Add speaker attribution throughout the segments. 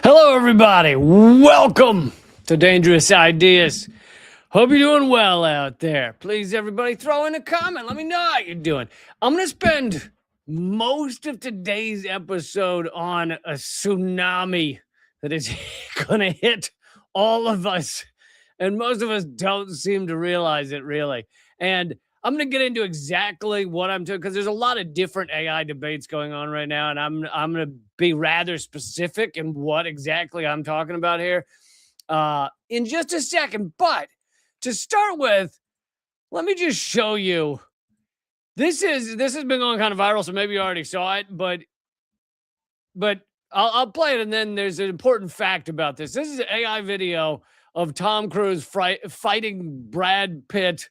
Speaker 1: Hello, everybody. Welcome to Dangerous Ideas. Hope you're doing well out there. Please, everybody, throw in a comment. Let me know how you're doing. I'm going to spend most of today's episode on a tsunami that is going to hit all of us. And most of us don't seem to realize it, really. And I'm going to get into exactly what I'm doing because there's a lot of different AI debates going on right now, and I'm going to be rather specific in what exactly I'm talking about here in just a second. But to start with, let me just show you. This has been going kind of viral, so maybe you already saw it, but I'll play it, and then there's an important fact about this. This is an AI video of Tom Cruise fighting Brad Pitt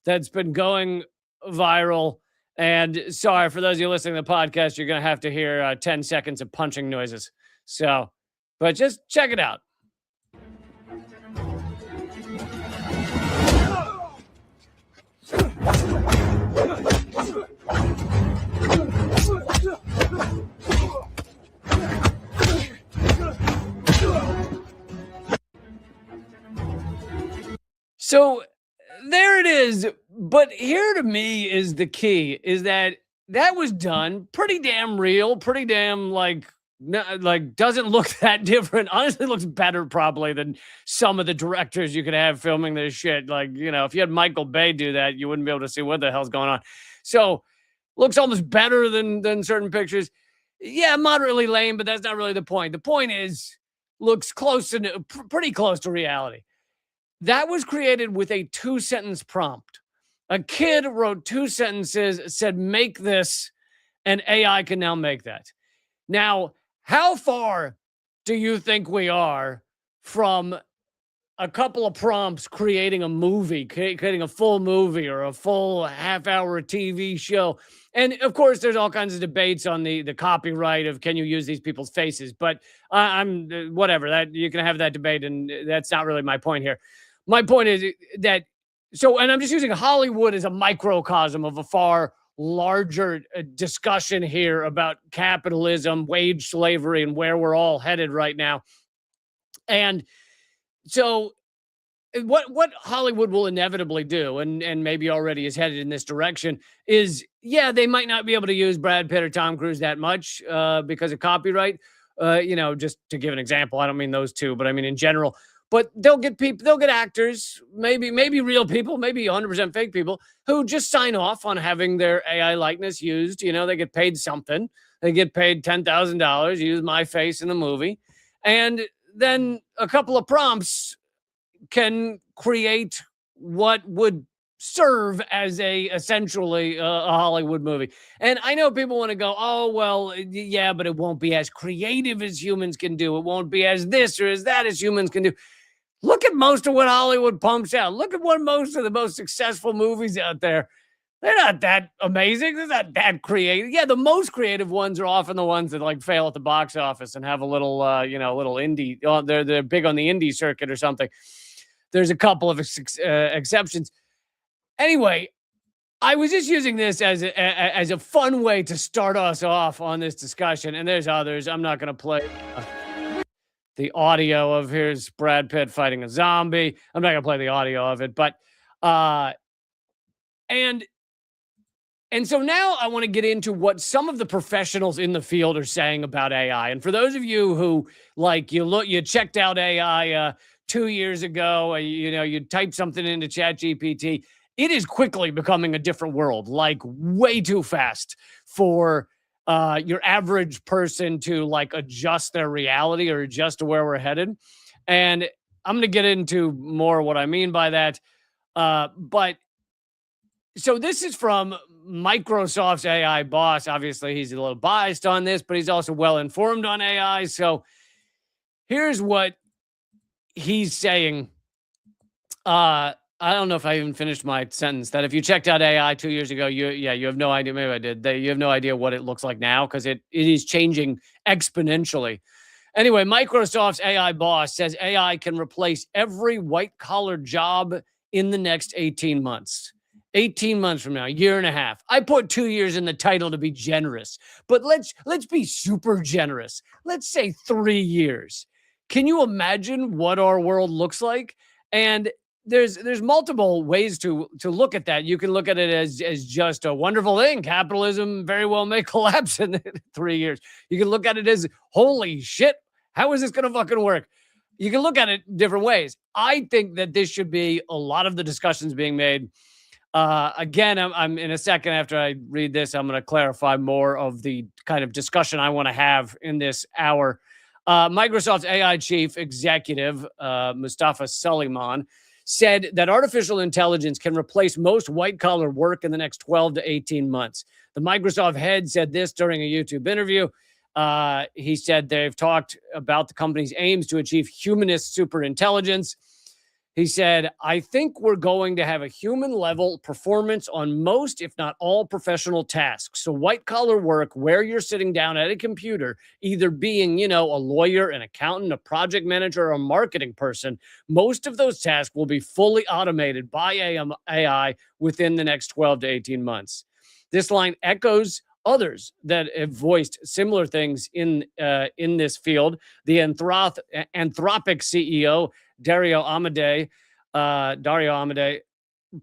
Speaker 1: that's been going viral. And sorry, for those of you listening to the podcast, you're going to have to hear 10 seconds of punching noises. So, but just check it out. So there it is. But here to me is the key is that was done pretty damn real, pretty damn like doesn't look that different. Honestly, looks better probably than some of the directors you could have filming this shit. Like, you know, if you had Michael Bay do that, you wouldn't be able to see what the hell's going on. So looks almost better than certain pictures. Yeah, moderately lame, but that's not really the point. The point is looks close to pretty close to reality. That was created with a 2-sentence prompt. A kid wrote 2 sentences, said, make this, and AI can now make that. Now, how far do you think we are from a couple of prompts creating a movie, creating a full movie or a full half-hour TV show? And, of course, there's all kinds of debates on the copyright of can you use these people's faces. But I'm whatever. That you can have that debate, and that's not really my point here. My point is that, and I'm just using Hollywood as a microcosm of a far larger discussion here about capitalism, wage slavery, and where we're all headed right now. And so what Hollywood will inevitably do, and maybe already is headed in this direction, is, yeah, they might not be able to use Brad Pitt or Tom Cruise that much because of copyright. Just to give an example, I don't mean those two, but I mean in general. But they'll get people, they'll get actors, maybe real people, maybe 100% fake people who just sign off on having their AI likeness used. You know, they get paid something. They get paid $10,000, use my face in the movie. And then a couple of prompts can create what would serve as essentially a Hollywood movie. And I know people want to go, oh, well, yeah, but it won't be as creative as humans can do. It won't be as this or as that as humans can do. Look at most of what Hollywood pumps out. Look at what most of the most successful movies out there. They're not that amazing. They're not that creative. Yeah, the most creative ones are often the ones that like fail at the box office and have a little, little indie. They're big on the indie circuit or something. There's a couple of exceptions. Anyway, I was just using this as a fun way to start us off on this discussion. And there's others. I'm not going to play the audio of here's Brad Pitt fighting a zombie. I'm not going to play the audio of it, but and so now I want to get into what some of the professionals in the field are saying about AI. And for those of you who you checked out AI 2 years ago, you typed something into ChatGPT, it is quickly becoming a different world, like way too fast for your average person to like adjust their reality or adjust to where we're headed. And I'm going to get into more what I mean by that. But so this is from Microsoft's AI boss. Obviously, he's a little biased on this, but he's also well-informed on AI. So here's what he's saying. I don't know if I even finished my sentence. That if you checked out AI 2 years ago, you have no idea. Maybe I did. You have no idea what it looks like now because it is changing exponentially. Anyway, Microsoft's AI boss says AI can replace every white-collar job in the next 18 months. 18 months from now, a year and a half. I put 2 years in the title to be generous, but let's be super generous. Let's say 3 years. Can you imagine what our world looks like? And there's multiple ways to look at that. You can look at it as just a wonderful thing. Capitalism very well may collapse in 3 years. You can look at it as holy shit, how is this going to fucking work? You can look at it different ways. I think that this should be a lot of the discussions being made. Again, I'm in a second after I read this, I'm going to clarify more of the kind of discussion I want to have in this hour. Microsoft's AI chief executive, Mustafa Suleyman, said that artificial intelligence can replace most white-collar work in the next 12 to 18 months. The Microsoft head said this during a YouTube interview. He said they've talked about the company's aims to achieve humanist superintelligence. He said, I think we're going to have a human level performance on most, if not all, professional tasks. So white collar work where you're sitting down at a computer, either being, a lawyer, an accountant, a project manager, or a marketing person, most of those tasks will be fully automated by AI within the next 12 to 18 months. This line echoes others that have voiced similar things in this field. The Anthropic CEO, Dario Amodei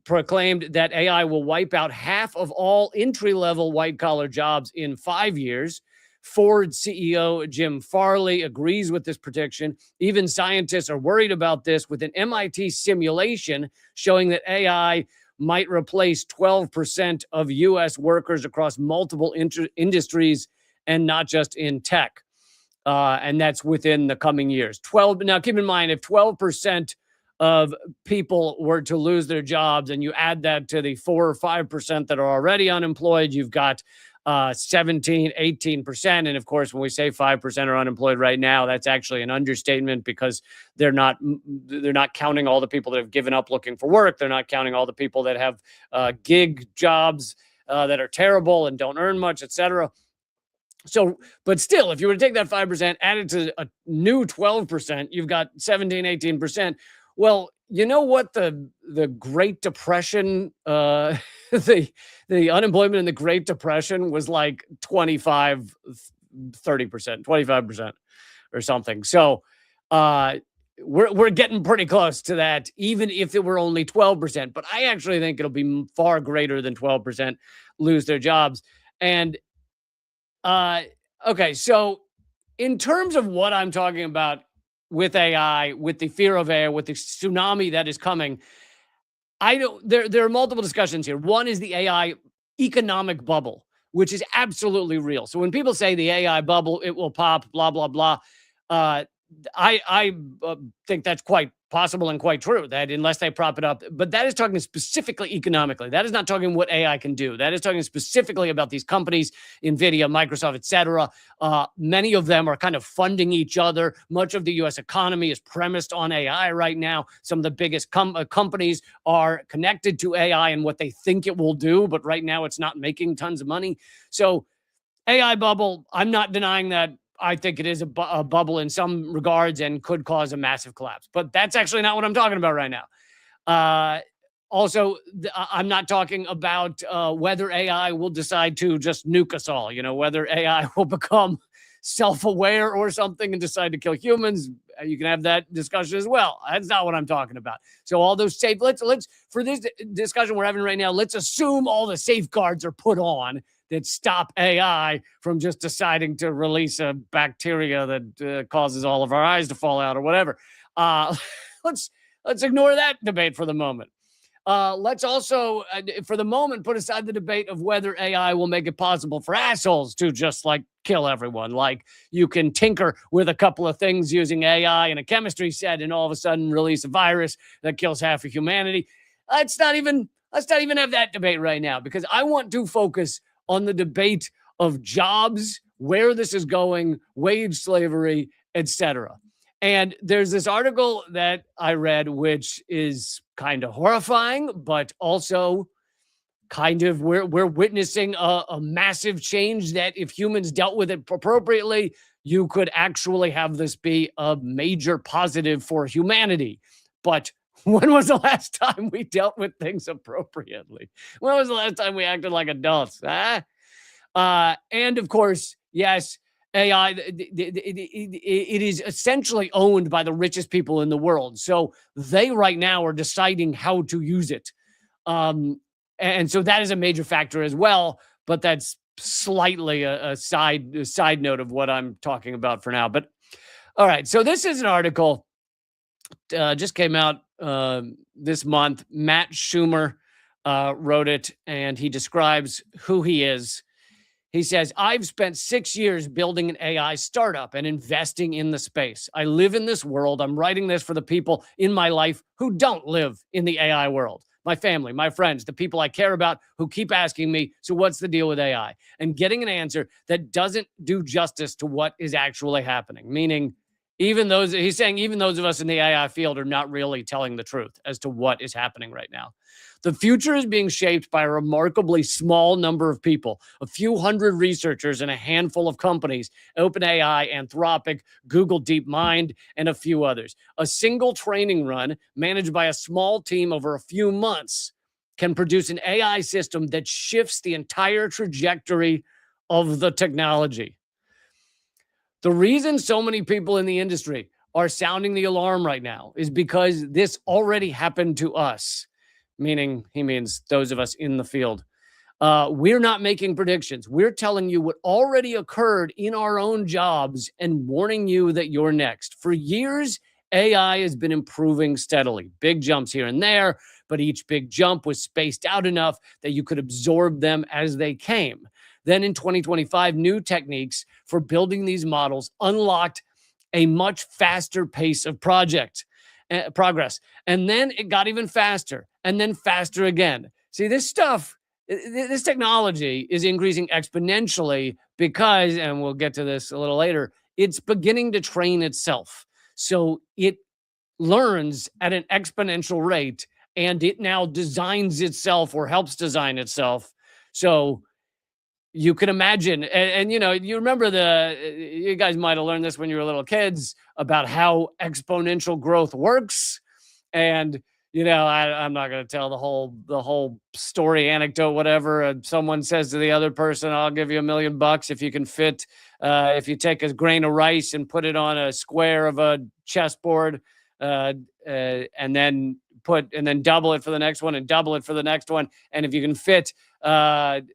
Speaker 1: proclaimed that AI will wipe out half of all entry-level white-collar jobs in 5 years. Ford CEO Jim Farley agrees with this prediction. Even scientists are worried about this, with an MIT simulation showing that AI might replace 12% of U.S. workers across multiple industries and not just in tech. And that's within the coming years. Now, keep in mind, if 12% of people were to lose their jobs and you add that to the 4 or 5% that are already unemployed, you've got 17, 18%. And of course, when we say 5% are unemployed right now, that's actually an understatement, because they're not counting all the people that have given up looking for work. They're not counting all the people that have gig jobs that are terrible and don't earn much, etc. So, but still, if you were to take that 5%, add it to a new 12%, you've got 17, 18%. Well, you know what the Great Depression, the unemployment in the Great Depression was like 25, 30%, 25% or something. So we're getting pretty close to that, even if it were only 12%. But I actually think it'll be far greater than 12% lose their jobs. And okay, so in terms of what I'm talking about with AI, with the fear of AI, with the tsunami that is coming, there are multiple discussions here. One is the AI economic bubble, which is absolutely real. So when people say the AI bubble, it will pop, blah, blah, blah, I think that's quite possible and quite true, that unless they prop it up. But that is talking specifically economically. That is not talking what AI can do. That is talking specifically about these companies, NVIDIA, Microsoft, etc. Many of them are kind of funding each other. Much of the U.S. economy is premised on AI right now. Some of the biggest companies are connected to AI and what they think it will do, but right now it's not making tons of money. So AI bubble, I'm not denying that. I think it is a bubble in some regards and could cause a massive collapse. But that's actually not what I'm talking about right now. Also, I'm not talking about whether AI will decide to just nuke us all, whether AI will become self-aware or something and decide to kill humans. You can have that discussion as well. That's not what I'm talking about. So all those let's for this discussion we're having right now, let's assume all the safeguards are put on that stop AI from just deciding to release a bacteria that causes all of our eyes to fall out or whatever. Let's ignore that debate for the moment. Let's also, for the moment, put aside the debate of whether AI will make it possible for assholes to just kill everyone. Like you can tinker with a couple of things using AI in a chemistry set and all of a sudden release a virus that kills half of humanity. Let's not even have that debate right now, because I want to focus on the debate of jobs, where this is going, wage slavery, etc. And there's this article that I read, which is kind of horrifying, but also kind of we're witnessing a massive change that if humans dealt with it appropriately, you could actually have this be a major positive for humanity. But When was the last time we dealt with things appropriately? When was the last time we acted like adults? Huh? And of course, yes, AI, it is essentially owned by the richest people in the world. So they right now are deciding how to use it. Um, and so that is a major factor as well. But that's slightly a side note of what I'm talking about for now. But all right, so this is an article just came out this month. Matt Schumer wrote it, and he describes who he is. He says, I've spent 6 years building an AI startup and investing in the space. I live in this world. I'm writing this for the people in my life who don't live in the AI world. My family, my friends, the people I care about who keep asking me, so what's the deal with AI? And getting an answer that doesn't do justice to what is actually happening. Meaning, he's saying even those of us in the AI field are not really telling the truth as to what is happening right now. The future is being shaped by a remarkably small number of people, a few hundred researchers and a handful of companies, OpenAI, Anthropic, Google DeepMind, and a few others. A single training run managed by a small team over a few months can produce an AI system that shifts the entire trajectory of the technology. The reason so many people in the industry are sounding the alarm right now is because this already happened to us. Meaning, he means those of us in the field. We're not making predictions. We're telling you what already occurred in our own jobs and warning you that you're next. For years, AI has been improving steadily. Big jumps here and there, but each big jump was spaced out enough that you could absorb them as they came. Then in 2025, new techniques for building these models unlocked a much faster pace of progress. And then it got even faster and then faster again. See, this technology is increasing exponentially because, and we'll get to this a little later, it's beginning to train itself. So it learns at an exponential rate and it now designs itself or helps design itself. So you can imagine, and you remember you guys might have learned this when you were little kids about how exponential growth works. And, I'm not going to tell the whole story, anecdote, whatever. Someone says to the other person, I'll give you $1 million if you can fit, if you take a grain of rice and put it on a square of a chessboard, and then double it for the next one and double it for the next one. And if you can fit that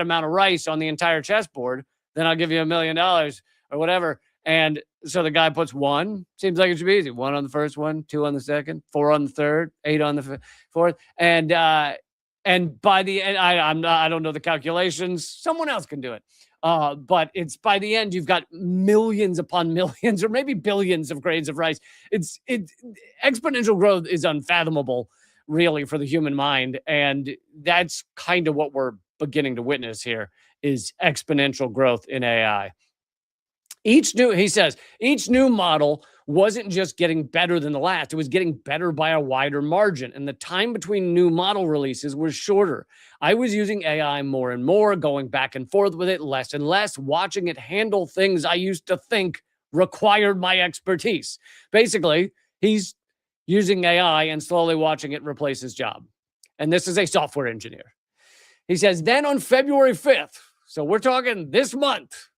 Speaker 1: amount of rice on the entire chessboard, then I'll give you $1 million or whatever. And so the guy puts 1. Seems like it should be easy. 1 on the first one, 2 on the second, 4 on the third, 8 on the fourth, and by the end, I don't know the calculations. Someone else can do it. But it's by the end, you've got millions upon millions, or maybe billions of grains of rice. Exponential growth is unfathomable, really, for the human mind, and that's kind of what we're beginning to witness here is exponential growth in AI. Each new model wasn't just getting better than the last. It was getting better by a wider margin. And the time between new model releases was shorter. I was using AI more and more, going back and forth with it less and less, watching it handle things I used to think required my expertise. Basically, he's using AI and slowly watching it replace his job. And this is a software engineer. He says, then on February 5th, so we're talking this month,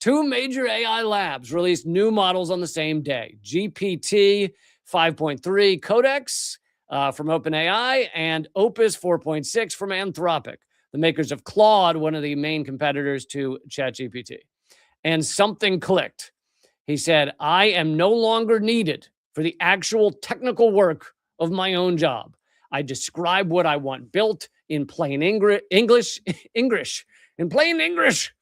Speaker 1: 2 major AI labs released new models on the same day. GPT 5.3 Codex from OpenAI and Opus 4.6 from Anthropic, the makers of Claude, one of the main competitors to ChatGPT. And something clicked. He said, I am no longer needed for the actual technical work of my own job. I describe what I want built in plain English, in plain English.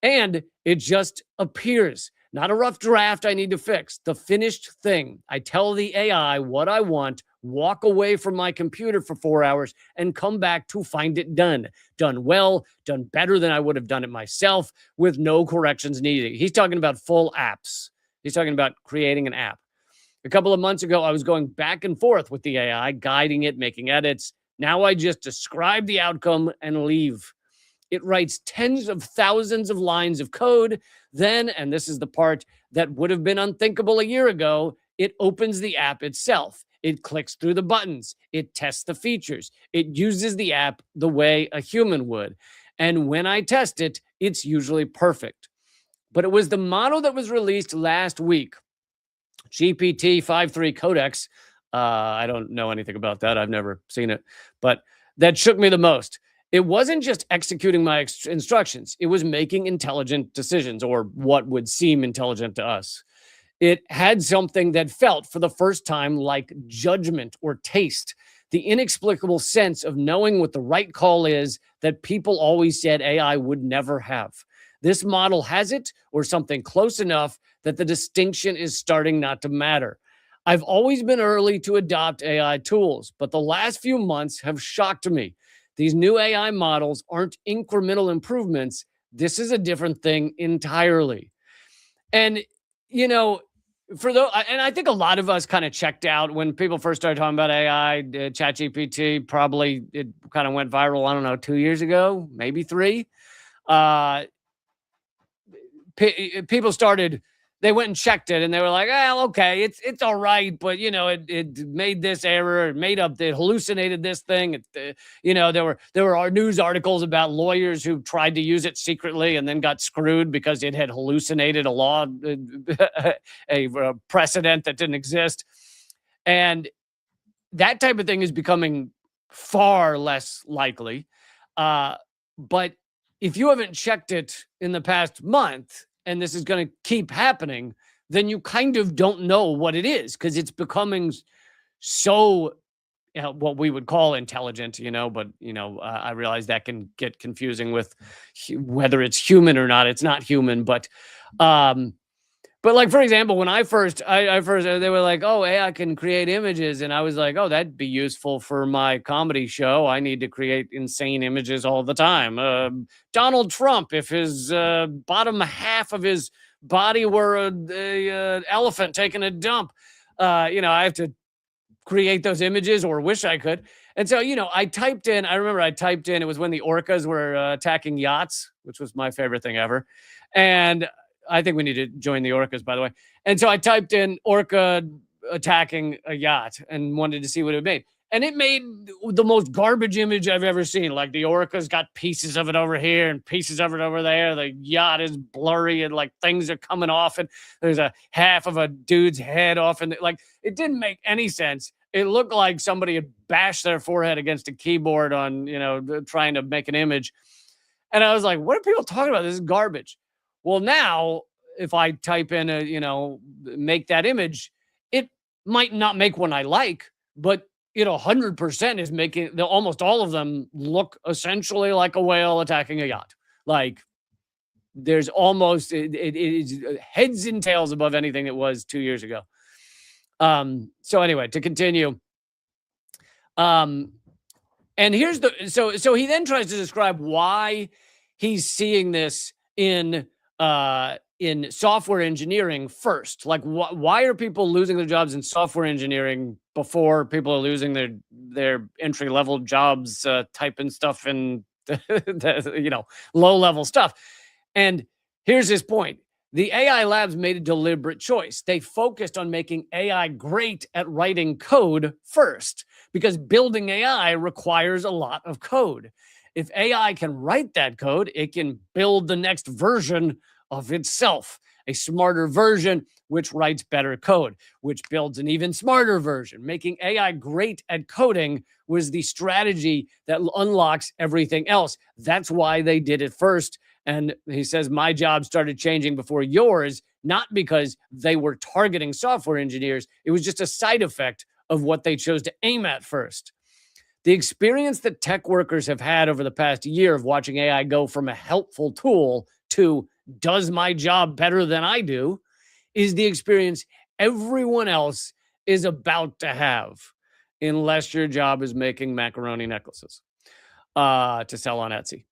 Speaker 1: And it just appears. Not a rough draft I need to fix. The finished thing. I tell the AI what I want, walk away from my computer for 4 hours, and come back to find it done. Done well, done better than I would have done it myself, with no corrections needed. He's talking about full apps. He's talking about creating an app. A couple of months ago, I was going back and forth with the AI, guiding it, making edits. Now I just describe the outcome and leave. It writes tens of thousands of lines of code. Then, and this is the part that would have been unthinkable a year ago, it opens the app itself. It clicks through the buttons. It tests the features. It uses the app the way a human would. And when I test it, it's usually perfect. But it was the model that was released last week, GPT 5.3 Codex. I don't know anything about that. I've never seen it, but that shook me the most. It wasn't just executing my instructions, it was making intelligent decisions, or what would seem intelligent to us. It had something that felt for the first time like judgment or taste, the inexplicable sense of knowing what the right call is that people always said AI would never have. This model has it, or something close enough that the distinction is starting not to matter. I've always been early to adopt AI tools, but the last few months have shocked me. These new AI models aren't incremental improvements. This is a different thing entirely. And, you know, and I think a lot of us kind of checked out when people first started talking about AI, ChatGPT, probably it kind of went viral, I don't know, 2 years ago, maybe three. People started, they went and checked it and they were like, well, okay, it's all right, but it made this error, it hallucinated this thing. There were news articles about lawyers who tried to use it secretly and then got screwed because it had hallucinated a law, a precedent that didn't exist. And that type of thing is becoming far less likely. But if you haven't checked it in the past month, and this is going to keep happening, then you kind of don't know what it is, because it's becoming so, what we would call intelligent, but, I realize that can get confusing with whether it's human or not. It's not human, but like, for example, when I first, they were like, oh, AI can create images. And I was like, oh, that'd be useful for my comedy show. I need to create insane images all the time. Donald Trump, if his bottom half of his body were a elephant taking a dump, I have to create those images, or wish I could. And so, I remember I typed in, it was when the orcas were attacking yachts, which was my favorite thing ever. And I think we need to join the orcas, by the way. And so I typed in orca attacking a yacht and wanted to see what it made. And it made the most garbage image I've ever seen. Like, the orca's got pieces of it over here and pieces of it over there. The yacht is blurry and like things are coming off, and there's a half of a dude's head off. And like, it didn't make any sense. It looked like somebody had bashed their forehead against a keyboard on, trying to make an image. And I was like, what are people talking about? This is garbage. Well, now, if I type in make that image, it might not make one I like, but 100% is making almost all of them look essentially like a whale attacking a yacht. Like, there's almost, it is heads and tails above anything it was 2 years ago. So anyway, to continue, and here's so he then tries to describe why he's seeing this in software engineering first. Like, why are people losing their jobs in software engineering before people are losing their entry level jobs, typing stuff in low level stuff? And here's his point. The AI labs made a deliberate choice. They focused on making AI great at writing code first, because building AI requires a lot of code. If AI can write that code, it can build the next version of itself, a smarter version, which writes better code, which builds an even smarter version. Making AI great at coding was the strategy that unlocks everything else. That's why they did it first. And he says, my job started changing before yours, not because they were targeting software engineers. It was just a side effect of what they chose to aim at first. The experience that tech workers have had over the past year of watching AI go from a helpful tool to does my job better than I do is the experience everyone else is about to have, unless your job is making macaroni necklaces to sell on Etsy.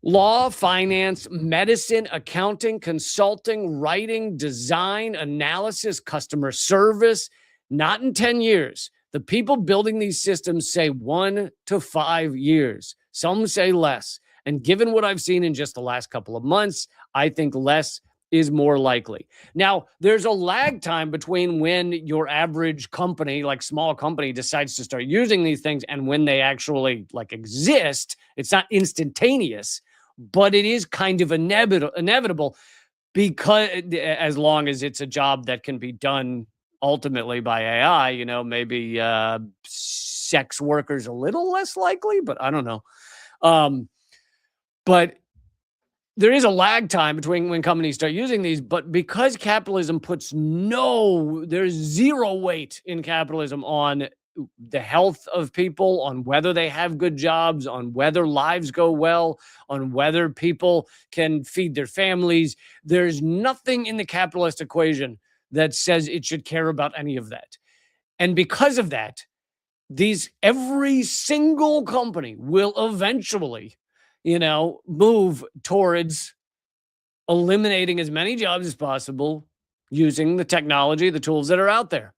Speaker 1: Law, finance, medicine, accounting, consulting, writing, design, analysis, customer service. Not in 10 years. The people building these systems say 1 to 5 years. Some say less. And given what I've seen in just the last couple of months, I think less is more likely. Now, there's a lag time between when your average company, like small company, decides to start using these things and when they actually like exist. It's not instantaneous, but it is kind of inevitable because as long as it's a job that can be done ultimately by AI, maybe sex workers a little less likely, but I don't know. But there is a lag time between when companies start using these, but because capitalism there's zero weight in capitalism on the health of people, on whether they have good jobs, on whether lives go well, on whether people can feed their families. There's nothing in the capitalist equation that says it should care about any of that. And because of that, every single company will eventually, move towards eliminating as many jobs as possible using the technology, the tools that are out there.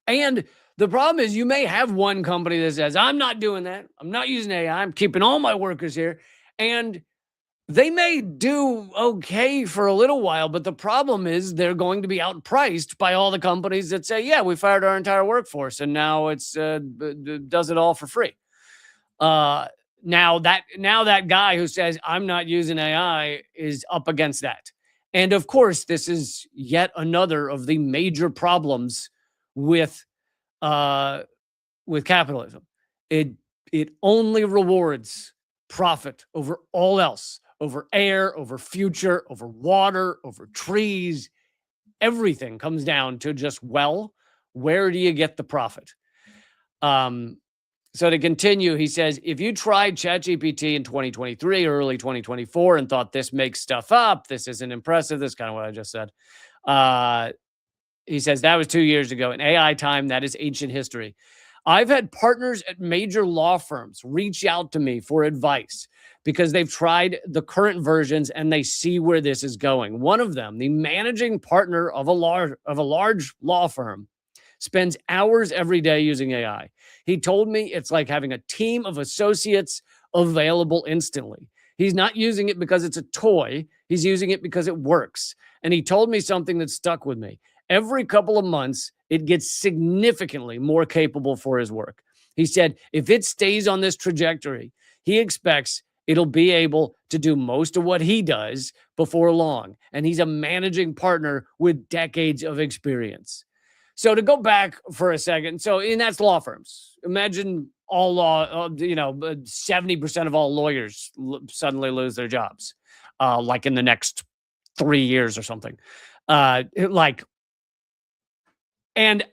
Speaker 1: And the problem is you may have one company that says, I'm not doing that. I'm not using AI. I'm keeping all my workers here. And they may do okay for a little while, but the problem is they're going to be outpriced by all the companies that say, yeah, we fired our entire workforce and now it's does it all for free. Now that guy who says I'm not using AI is up against that. And of course, this is yet another of the major problems with capitalism. It only rewards profit over all else, over air, over future, over water, over trees. Everything comes down to just, where do you get the profit? So to continue, he says, if you tried ChatGPT in 2023 or early 2024 and thought this makes stuff up, this isn't impressive, this is kind of what I just said. He says, that was 2 years ago. In AI time, that is ancient history. I've had partners at major law firms reach out to me for advice because they've tried the current versions and they see where this is going. One of them, the managing partner of a large law firm, spends hours every day using AI. He told me it's like having a team of associates available instantly. He's not using it because it's a toy. He's using it because it works. And he told me something that stuck with me. Every couple of months, it gets significantly more capable for his work. He said, if it stays on this trajectory, he expects it'll be able to do most of what he does before long. And he's a managing partner with decades of experience. So to go back for a second, and that's law firms. Imagine all 70% of all lawyers suddenly lose their jobs, like in the next 3 years or something. And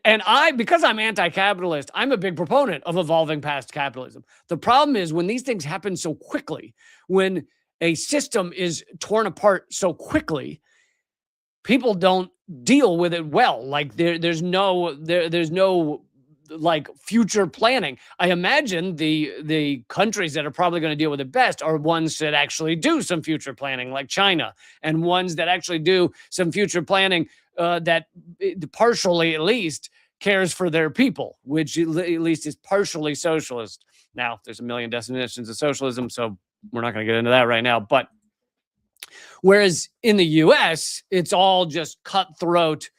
Speaker 1: I, because I'm anti-capitalist, I'm a big proponent of evolving past capitalism. The problem is when these things happen so quickly, when a system is torn apart so quickly, people don't deal with it well. Like there's no like future planning. I imagine the countries that are probably going to deal with it best are ones that actually do some future planning, like China, and ones that actually do some future planning that partially at least cares for their people, which at least is partially socialist. Now, there's a million definitions of socialism, so we're not going to get into that right now. But whereas in the US, it's all just cutthroat,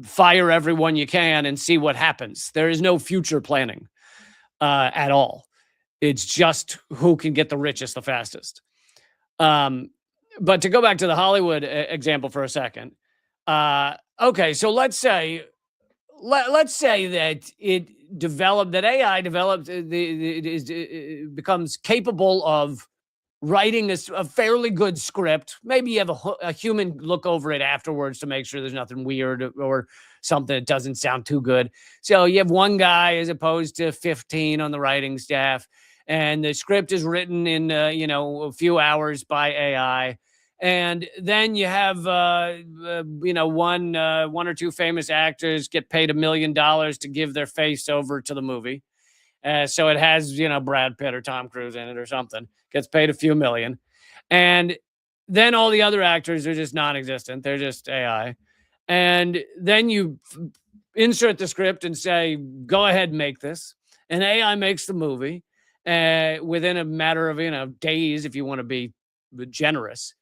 Speaker 1: fire everyone you can and see what happens. There is no future planning at all. It's just who can get the richest the fastest. But to go back to the Hollywood example for a second. Okay, so let's say that AI developed, becomes capable of writing a fairly good script. Maybe you have a human look over it afterwards to make sure there's nothing weird or something that doesn't sound too good. So you have one guy as opposed to 15 on the writing staff, and the script is written in a few hours by AI. And then you have one or two famous actors get paid $1 million to give their face over to the movie. So it has, Brad Pitt or Tom Cruise in it or something, gets paid a few million. And then all the other actors are just non-existent. They're just AI. And then you insert the script and say, go ahead and make this. And AI makes the movie within a matter of, days, if you want to be generous.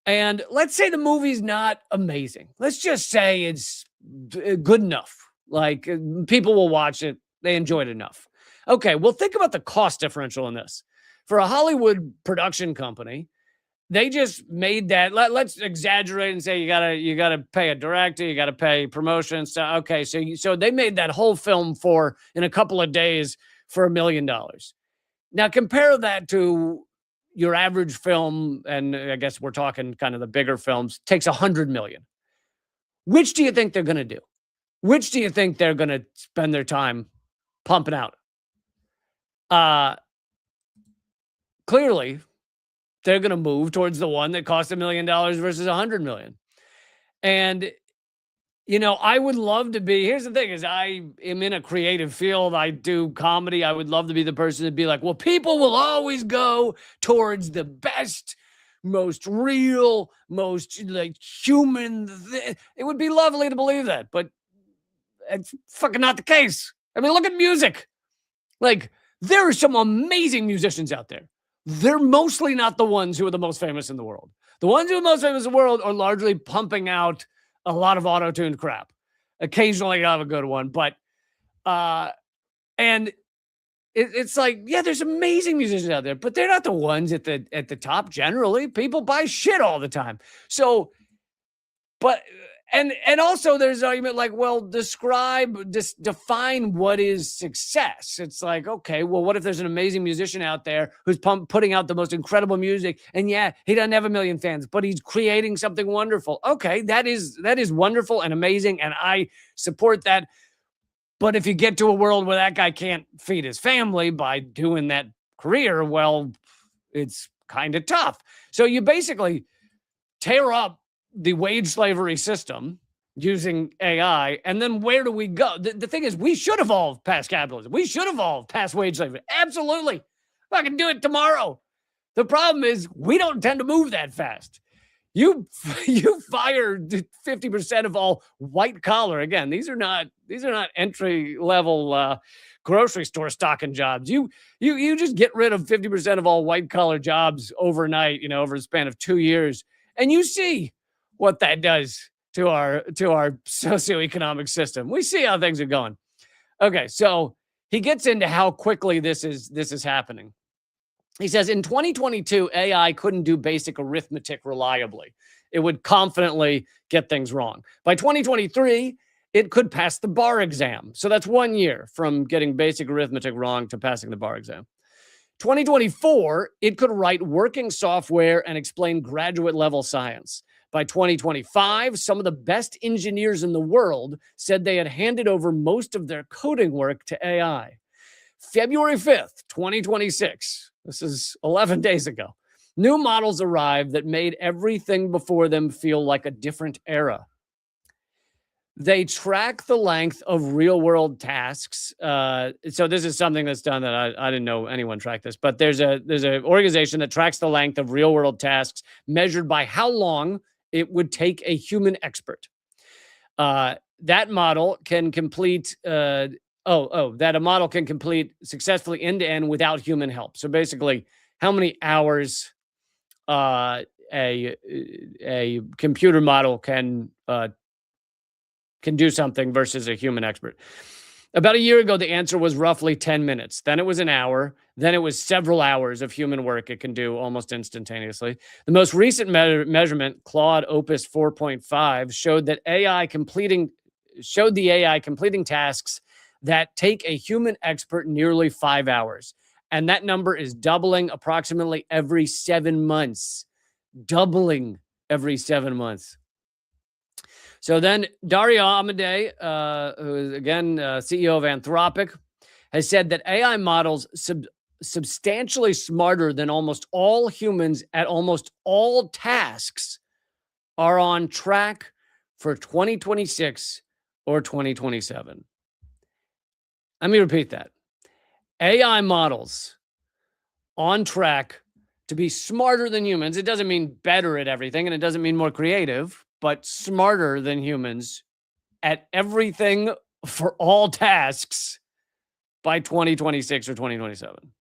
Speaker 1: And let's say the movie's not amazing. Let's just say it's good enough. Like people will watch it, they enjoy it enough. Okay, well, think about the cost differential in this. For a Hollywood production company, they just made that. Let's exaggerate and say you gotta pay a director, you gotta pay promotion. So okay, so they made that whole film for in a couple of days for $1 million. Now compare that to your average film, and I guess we're talking kind of the bigger films, takes 100 million. Which do you think they're going to do? Which do you think they're going to spend their time pumping out? Clearly, they're going to move towards the one that cost $1 million versus 100 million. And I would love to be. Here's the thing: is I am in a creative field. I do comedy. I would love to be the person to be like, well, people will always go towards the best, most real, most like human. It would be lovely to believe that, but it's fucking not the case. I mean, look at music. Like, there are some amazing musicians out there. They're mostly not the ones who are the most famous in the world. The ones who are most famous in the world are largely pumping out a lot of auto-tuned crap. Occasionally I have a good one, but and it's like, yeah, there's amazing musicians out there, but they're not the ones at the top generally. People buy shit all the time. So, but and also there's an argument like, well, define what is success. It's like, okay, well, what if there's an amazing musician out there who's putting out the most incredible music, and yeah, he doesn't have 1 million fans, but he's creating something wonderful. Okay, that is wonderful and amazing, and I support that. But if you get to a world where that guy can't feed his family by doing that career, well, it's kind of tough. So you basically tear up the wage slavery system using AI, and then where do we go? The thing is, we should evolve past capitalism. We should evolve past wage slavery. Absolutely. I can do it tomorrow. The problem is we don't tend to move that fast. You fired 50% of all white collar. Again, these are not entry level grocery store stocking jobs. You just get rid of 50% of all white collar jobs overnight, over the span of 2 years, and you see what that does to our socioeconomic system. We see how things are going. Okay, so he gets into how quickly this is happening. He says in 2022, AI couldn't do basic arithmetic reliably. It would confidently get things wrong. By 2023, it could pass the bar exam. So that's 1 year from getting basic arithmetic wrong to passing the bar exam. 2024, it could write working software and explain graduate level science. By 2025, some of the best engineers in the world said they had handed over most of their coding work to AI. February 5th, 2026, this is 11 days ago, new models arrived that made everything before them feel like a different era. They track the length of real-world tasks. So this is something that's done that I didn't know anyone tracked this, but there's an organization that tracks the length of real-world tasks measured by how long it would take a human expert. That model can complete. That a model can complete successfully end-to-end without human help. So basically, how many hours a computer model can do something versus a human expert. About a year ago, the answer was roughly 10 minutes. Then it was an hour. Then it was several hours of human work it can do almost instantaneously. The most recent measurement, Claude Opus 4.5, showed the AI completing tasks that take a human expert nearly 5 hours. And that number is doubling approximately every 7 months. Doubling every 7 months. So then Dario Amodei, who is, again, CEO of Anthropic, has said that AI models substantially smarter than almost all humans at almost all tasks are on track for 2026 or 2027. Let me repeat that. AI models on track to be smarter than humans. It doesn't mean better at everything, and it doesn't mean more creative, but smarter than humans at everything for all tasks by 2026 or 2027.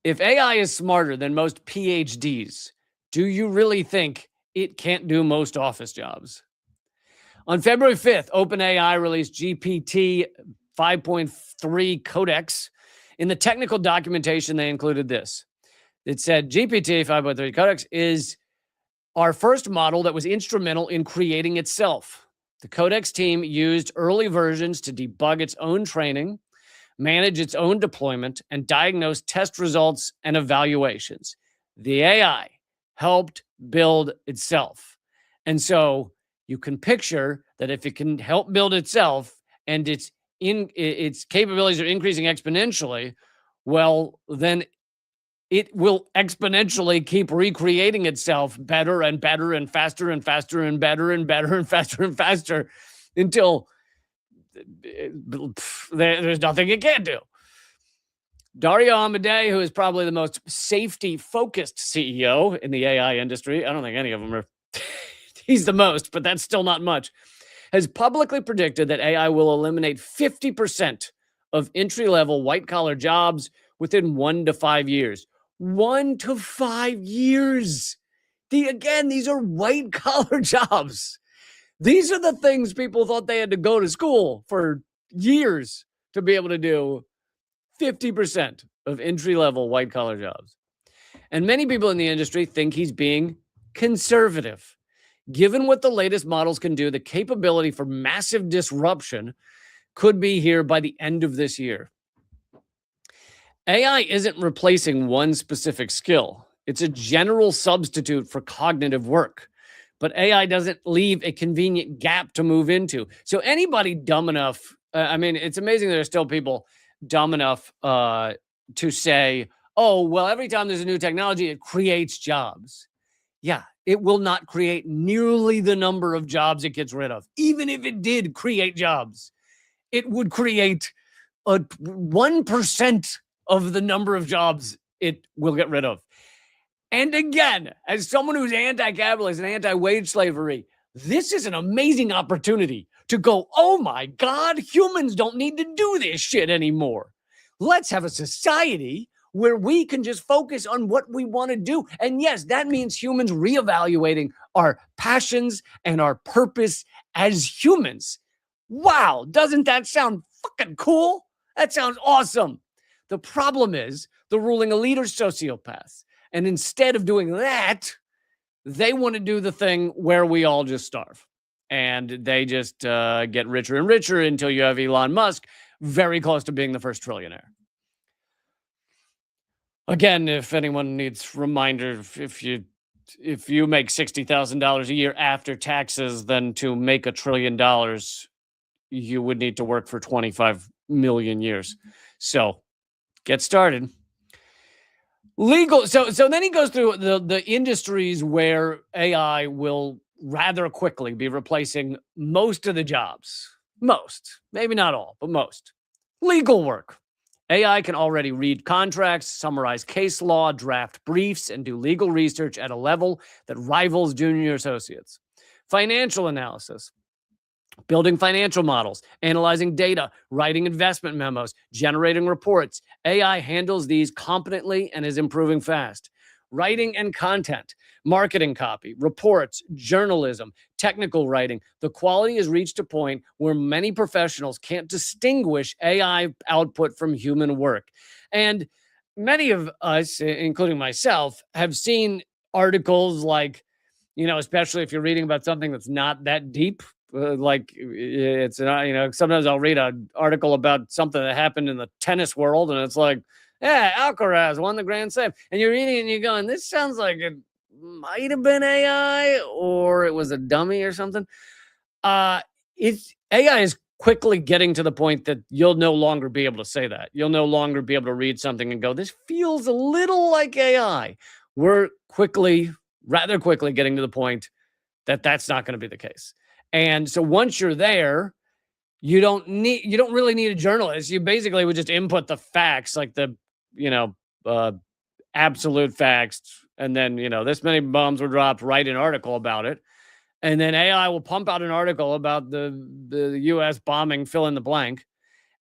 Speaker 1: If AI is smarter than most PhDs, do you really think it can't do most office jobs? On February 5th, OpenAI released GPT 5.3 Codex. In the technical documentation, they included this. It said GPT 5.3 Codex is our first model that was instrumental in creating itself. The Codex team used early versions to debug its own training, manage its own deployment, and diagnose test results and evaluations. The AI helped build itself. And so you can picture that if it can help build itself and its capabilities are increasing exponentially, well, then it will exponentially keep recreating itself better and better and faster and faster and better and better and faster and faster until there's nothing it can't do. Dario Amodei, who is probably the most safety-focused CEO in the AI industry, I don't think any of them are, he's the most, but that's still not much, has publicly predicted that AI will eliminate 50% of entry-level white-collar jobs within 1 to 5 years. 1 to 5 years. These are white-collar jobs. These are the things people thought they had to go to school for years to be able to do. 50% of entry-level white-collar jobs. And many people in the industry think he's being conservative. Given what the latest models can do, the capability for massive disruption could be here by the end of this year. AI isn't replacing one specific skill. It's a general substitute for cognitive work. But AI doesn't leave a convenient gap to move into. So anybody dumb enough, it's amazing there are still people dumb enough to say, oh, well, every time there's a new technology, it creates jobs. Yeah, it will not create nearly the number of jobs it gets rid of. Even if it did create jobs, it would create 1% of the number of jobs it will get rid of. And again, as someone who's anti-capitalist and anti-wage slavery, this is an amazing opportunity to go, oh my God, humans don't need to do this shit anymore. Let's have a society where we can just focus on what we want to do. And yes, that means humans reevaluating our passions and our purpose as humans. Wow, doesn't that sound fucking cool? That sounds awesome. The problem is the ruling elite are sociopaths. And instead of doing that, they want to do the thing where we all just starve. And they just get richer and richer until you have Elon Musk very close to being the first trillionaire. Again, if anyone needs reminder, if you make $60,000 a year after taxes, then to make $1 trillion, you would need to work for 25 million years. So get started. Legal. So then he goes through the industries where AI will rather quickly be replacing most of the jobs. Most, maybe not all, but most. Legal work. AI can already read contracts, summarize case law, draft briefs, and do legal research at a level that rivals junior associates. Financial analysis. Building financial models, analyzing data, writing investment memos, generating reports. AI handles these competently and is improving fast. Writing and content, marketing copy, reports, journalism, technical writing. The quality has reached a point where many professionals can't distinguish AI output from human work. And many of us, including myself, have seen articles like, especially if you're reading about something that's not that deep, sometimes I'll read an article about something that happened in the tennis world, and it's like, yeah, Alcaraz won the Grand Slam. And you're reading it and you're going, this sounds like it might have been AI or it was a dummy or something. AI is quickly getting to the point that you'll no longer be able to say that. You'll no longer be able to read something and go, this feels a little like AI. We're rather quickly getting to the point that that's not going to be the case. And so once you're there, you don't really need a journalist. You basically would just input the facts, like the, absolute facts. And then, this many bombs were dropped, write an article about it. And then AI will pump out an article about the U.S. bombing, fill in the blank.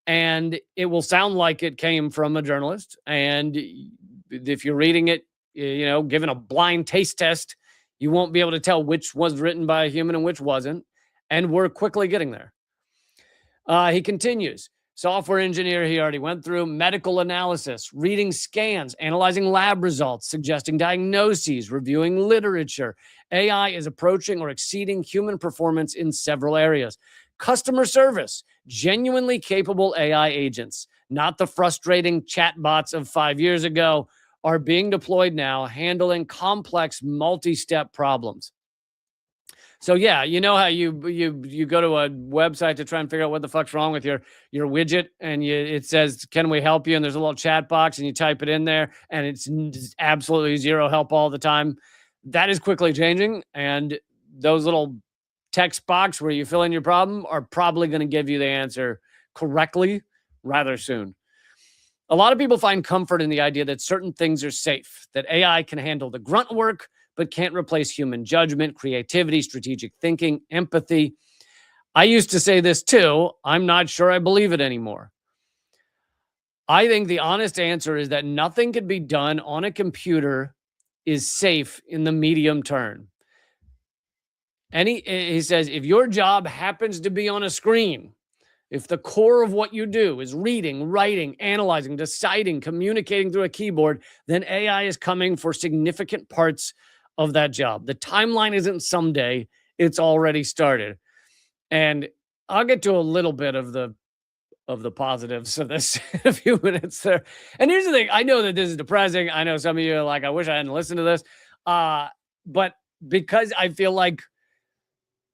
Speaker 1: And it will sound like it came from a journalist. And if you're reading it, given a blind taste test, you won't be able to tell which was written by a human and which wasn't. And we're quickly getting there. He continues. Software engineer, he already went through. Medical analysis, reading scans, analyzing lab results, suggesting diagnoses, reviewing literature. AI is approaching or exceeding human performance in several areas. Customer service, genuinely capable AI agents, not the frustrating chatbots of 5 years ago, are being deployed now, handling complex multi-step problems. So yeah, you know how you go to a website to try and figure out what the fuck's wrong with your widget, and it says, "Can we help you?" And there's a little chat box, and you type it in there, and it's absolutely zero help all the time. That is quickly changing, and those little text box where you fill in your problem are probably going to give you the answer correctly rather soon. A lot of people find comfort in the idea that certain things are safe, that AI can handle the grunt work, but can't replace human judgment, creativity, strategic thinking, empathy. I used to say this too. I'm not sure I believe it anymore. I think the honest answer is that nothing can be done on a computer is safe in the medium term. He says, if your job happens to be on a screen, if the core of what you do is reading, writing, analyzing, deciding, communicating through a keyboard, then AI is coming for significant parts of that job. The timeline isn't someday, it's already started. And I'll get to a little bit of the positives of this in a few minutes there. And here's the thing, I know that this is depressing. I know some of you are like, I wish I hadn't listened to this. But because I feel like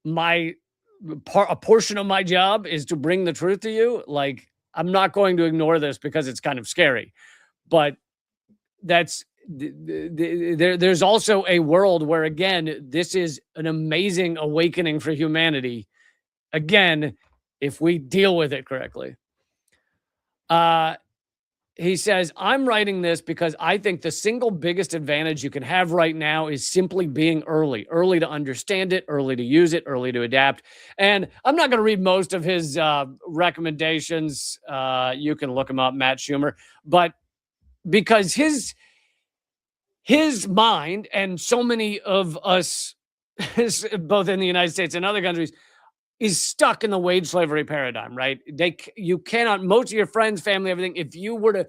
Speaker 1: a portion of my job is to bring the truth to you, like, I'm not going to ignore this because it's kind of scary. But there's also a world where, again, this is an amazing awakening for humanity. Again, if we deal with it correctly. He says, I'm writing this because I think the single biggest advantage you can have right now is simply being early to understand it, early to use it, early to adapt. And I'm not going to read most of his recommendations. You can look him up, Matt Schumer. But because his mind, and so many of us, both in the United States and other countries, is stuck in the wage slavery paradigm, right? You cannot, most of your friends, family, everything, if you were to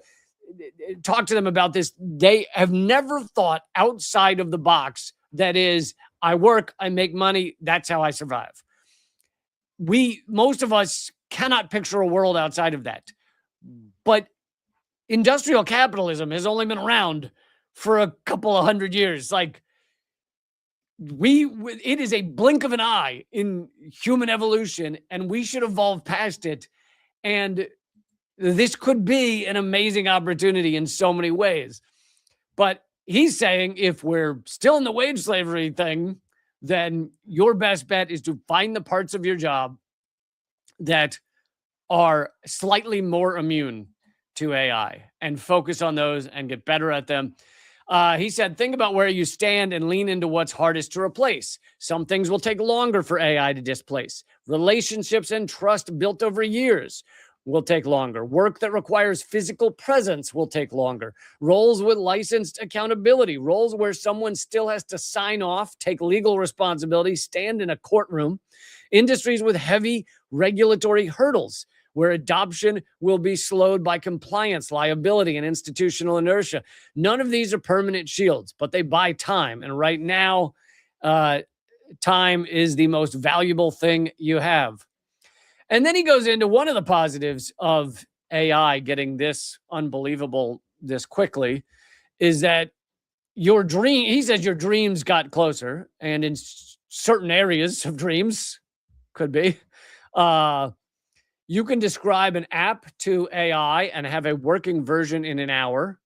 Speaker 1: talk to them about this, they have never thought outside of the box. That is, I work, I make money, that's how I survive. Most of us cannot picture a world outside of that. But industrial capitalism has only been around for a couple of 100 years. Like, it is a blink of an eye in human evolution, and we should evolve past it. And this could be an amazing opportunity in so many ways. But he's saying, if we're still in the wage slavery thing, then your best bet is to find the parts of your job that are slightly more immune to AI and focus on those and get better at them. He said, think about where you stand and lean into what's hardest to replace. Some things will take longer for AI to displace. Relationships and trust built over years will take longer. Work that requires physical presence will take longer. Roles with licensed accountability, roles where someone still has to sign off, take legal responsibility, stand in a courtroom. Industries with heavy regulatory hurdles, where adoption will be slowed by compliance, liability, and institutional inertia. None of these are permanent shields, but they buy time. And right now, time is the most valuable thing you have. And then he goes into one of the positives of AI getting this unbelievable this quickly is that he says your dreams got closer, and in certain areas of dreams, could be, you can describe an app to AI and have a working version in an hour.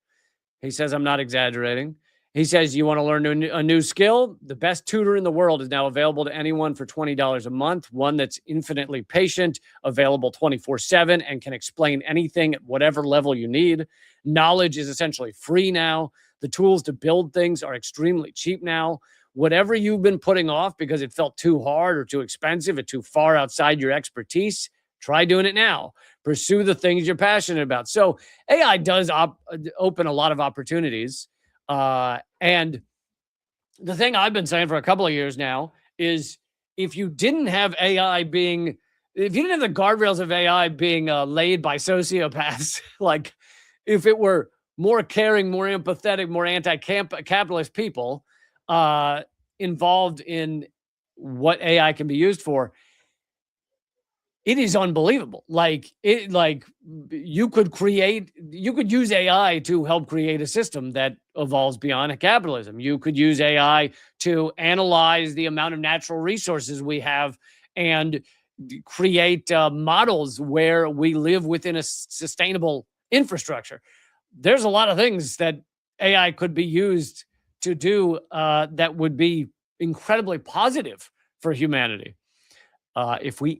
Speaker 1: He says, I'm not exaggerating. He says, you want to learn a new skill? The best tutor in the world is now available to anyone for $20 a month. One that's infinitely patient, available 24/7, and can explain anything at whatever level you need. Knowledge is essentially free now. The tools to build things are extremely cheap now. Whatever you've been putting off because it felt too hard or too expensive or too far outside your expertise, Try doing it now. Pursue the things you're passionate about. So AI does open a lot of opportunities. And the thing I've been saying for a couple of years now is if you didn't have AI being, if you didn't have the guardrails of AI being laid by sociopaths, like if it were more caring, more empathetic, more anti-capitalist people involved in what AI can be used for, it is unbelievable. Like you could use AI to help create a system that evolves beyond capitalism. You could use AI to analyze the amount of natural resources we have and create models where we live within a sustainable infrastructure. There's a lot of things that AI could be used to do that would be incredibly positive for humanity if we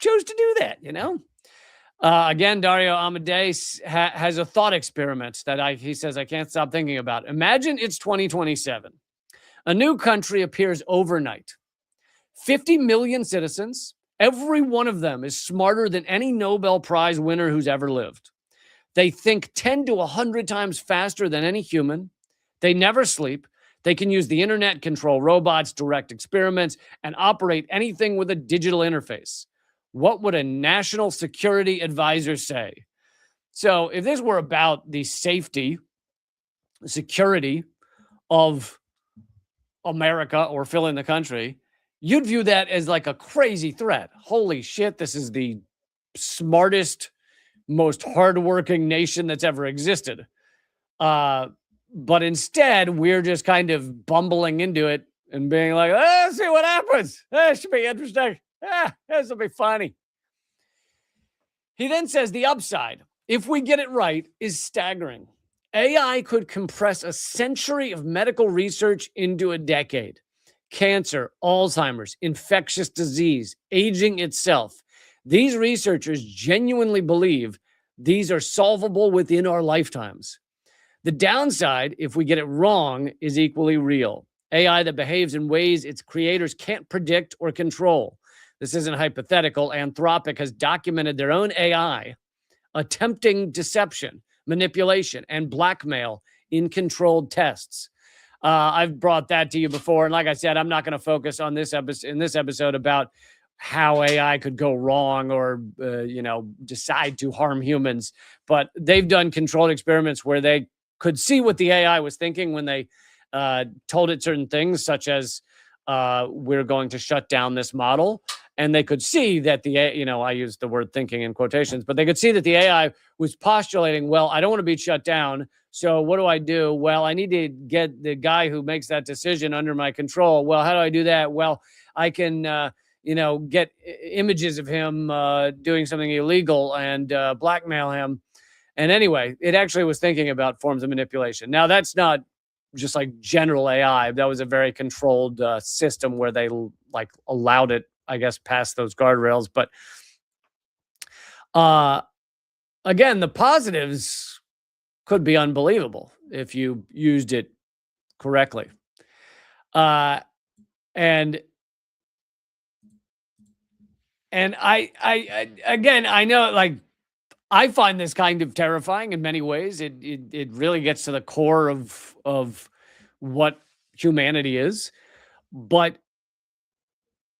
Speaker 1: chose to do that, you know? Again, Dario Amadeus has a thought experiment that he says I can't stop thinking about. Imagine it's 2027. A new country appears overnight. 50 million citizens. Every one of them is smarter than any Nobel Prize winner who's ever lived. They think 10 to 100 times faster than any human. They never sleep. They can use the internet, control robots, direct experiments, and operate anything with a digital interface. What would a national security advisor say? So if this were about the safety, security of America or fill in the country, you'd view that as like a crazy threat. Holy shit, this is the smartest, most hardworking nation that's ever existed. But instead, we're just kind of bumbling into it and being like, let's see what happens. This should be interesting. This will be funny. He then says the upside, if we get it right, is staggering. AI could compress a century of medical research into a decade. Cancer, Alzheimer's, infectious disease, aging itself. These researchers genuinely believe these are solvable within our lifetimes. The downside, if we get it wrong, is equally real. AI that behaves in ways its creators can't predict or control. This isn't hypothetical. Anthropic has documented their own AI attempting deception, manipulation, and blackmail in controlled tests. I've brought that to you before, and like I said, I'm not going to focus on this episode about how AI could go wrong or decide to harm humans. But they've done controlled experiments where they could see what the AI was thinking when they told it certain things, such as we're going to shut down this model. And they could see that I use the word thinking in quotations, but they could see that the AI was postulating, well, I don't want to be shut down. So what do I do? Well, I need to get the guy who makes that decision under my control. Well, how do I do that? Well, I can, get images of him doing something illegal and blackmail him. And anyway, it actually was thinking about forms of manipulation. Now, that's not just like general AI. That was a very controlled system where they allowed it, I guess, past those guardrails. But again, the positives could be unbelievable if you used it correctly. And I know, I find this kind of terrifying in many ways. It really gets to the core of what humanity is. But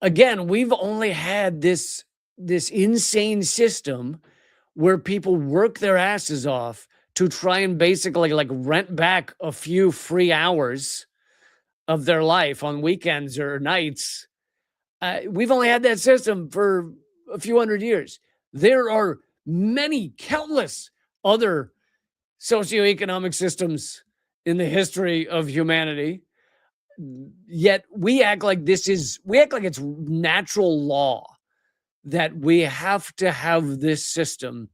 Speaker 1: again, we've only had this insane system where people work their asses off to try and basically rent back a few free hours of their life on weekends or nights. We've only had that system for a few hundred years. There are countless other socioeconomic systems in the history of humanity. Yet we act like it's natural law that we have to have this system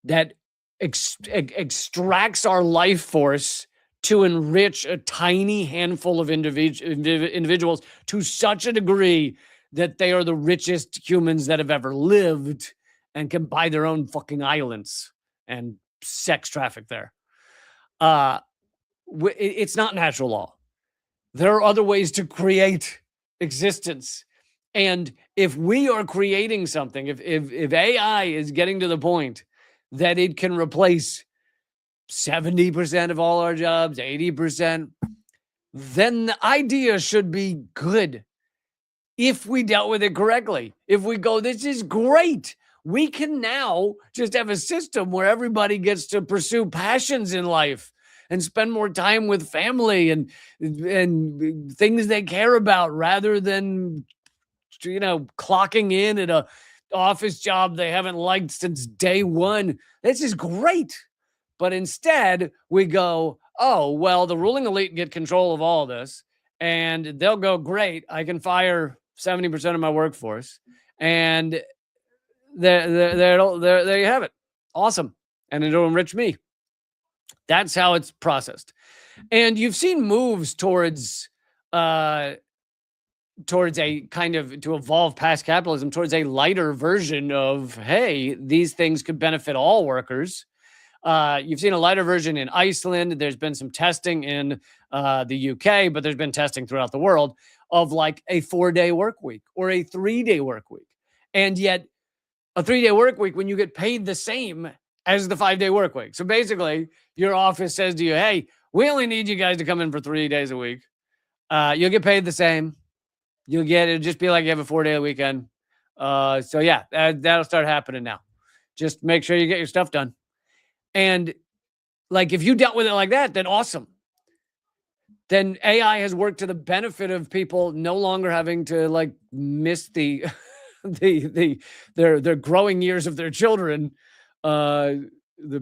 Speaker 1: that extracts our life force to enrich a tiny handful of individuals to such a degree that they are the richest humans that have ever lived and can buy their own fucking islands and sex traffic there. It's not natural law. There are other ways to create existence And if we are creating something, if AI is getting to the point that it can replace 70% of all our jobs, 80%, then the idea should be good if we dealt with it correctly. If we go, this is great. We can now just have a system where everybody gets to pursue passions in life and spend more time with family and things they care about rather than clocking in at a office job they haven't liked since day one. This is great. But instead, we go, oh, well, the ruling elite get control of all this, and they'll go, great, I can fire 70% of my workforce. And there you have it. Awesome. And it'll enrich me. That's how it's processed. And you've seen moves towards a kind of, to evolve past capitalism, towards a lighter version of, hey, these things could benefit all workers. You've seen a lighter version in Iceland. There's been some testing in the UK, but there's been testing throughout the world of like a 4-day work week or a 3-day work week. And yet a 3-day work week when you get paid the same as the 5-day work week. So basically your office says to you, hey, we only need you guys to come in for 3 days a week. You'll get paid the same. It'll just be like you have a 4-day weekend. So yeah, that'll start happening now. Just make sure you get your stuff done. And like, if you dealt with it like that, then awesome. Then AI has worked to the benefit of people no longer having to like miss the their growing years of their children, the